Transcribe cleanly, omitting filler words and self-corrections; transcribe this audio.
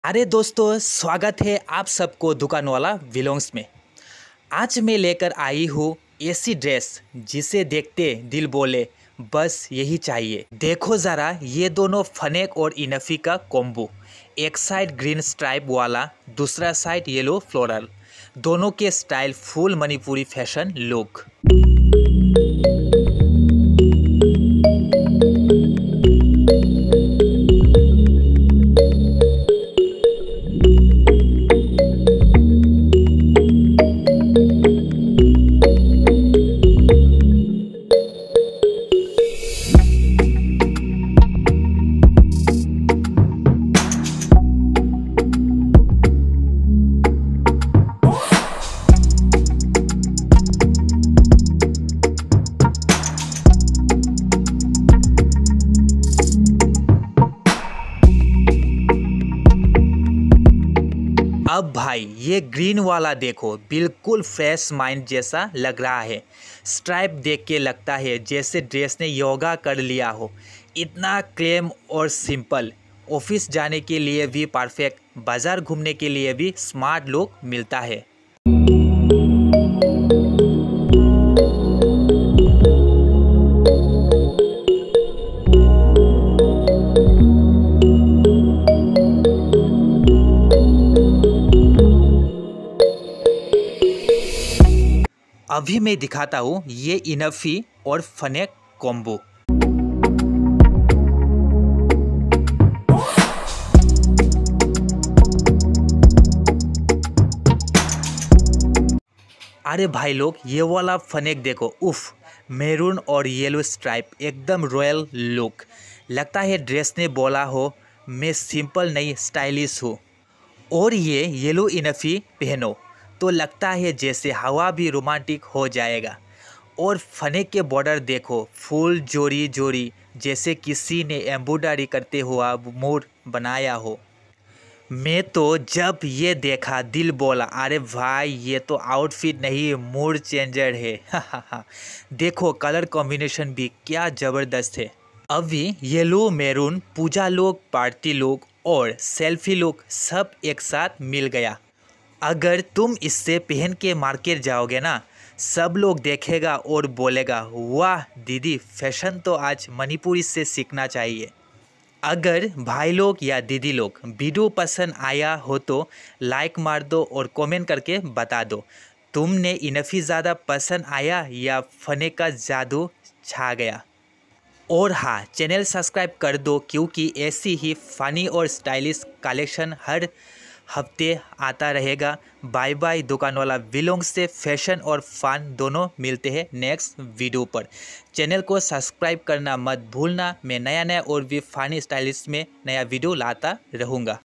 अरे दोस्तों, स्वागत है आप सबको दुकान वाला व्लॉग्स में। आज मैं लेकर आई हूँ ऐसी ड्रेस जिसे देखते दिल बोले बस यही चाहिए। देखो ज़रा ये दोनों फनेक और इनफी का कॉम्बो। एक साइड ग्रीन स्ट्राइप वाला, दूसरा साइड येलो फ्लोरल। दोनों के style full Manipuri fashion look. अब भाई ये ग्रीन वाला देखो, बिल्कुल फ्रेश माइंड जैसा लग रहा है। स्ट्राइप देख के लगता है जैसे ड्रेस ने योगा कर लिया हो। इतना क्लेम और सिंपल। ऑफिस जाने के लिए भी परफेक्ट, बाज़ार घूमने के लिए भी स्मार्ट लुक मिलता है। अभी मैं दिखाता हूँ ये इनफी और फनेक कॉम्बो। अरे भाई लोग, ये वाला फनेक देखो, उफ। मैरून और येलो स्ट्राइप, एकदम रॉयल लुक। लगता है ड्रेस ने बोला हो मैं सिंपल नहीं स्टाइलिश हूँ। और ये येलो इनफी पहनो तो लगता है जैसे हवा भी रोमांटिक हो जाएगा। और फनेक के बॉर्डर देखो, फुल जोड़ी जोड़ी, जैसे किसी ने एम्ब्रॉयडरी करते हुआ मोर बनाया हो। मैं तो जब ये देखा दिल बोला अरे भाई ये तो आउटफिट नहीं मूड चेंजर है। देखो कलर कॉम्बिनेशन भी क्या ज़बरदस्त है। अभी येलो मैरून पूजा लुक, पार्टी लुक और सेल्फी लुक सब एक साथ मिल गया। अगर तुम इससे पहन के मार्केट जाओगे ना, सब लोग देखेगा और बोलेगा वाह दीदी, फैशन तो आज मणिपुरी से सीखना चाहिए। अगर भाई लोग या दीदी लोग वीडियो पसंद आया हो तो लाइक मार दो और कमेंट करके बता दो तुमने इनफी ज़्यादा पसंद आया या फने का जादू छा गया। और हाँ, चैनल सब्सक्राइब कर दो क्योंकि ऐसी ही फ़नी और स्टाइलिश कलेक्शन हर हफ्ते आता रहेगा। बाय बाय दुकान वाला व्लॉग से फैशन और फन दोनों मिलते हैं नेक्स्ट वीडियो पर। चैनल को सब्सक्राइब करना मत भूलना। मैं नया नया और भी फ़नी स्टाइलिश में नया वीडियो लाता रहूँगा।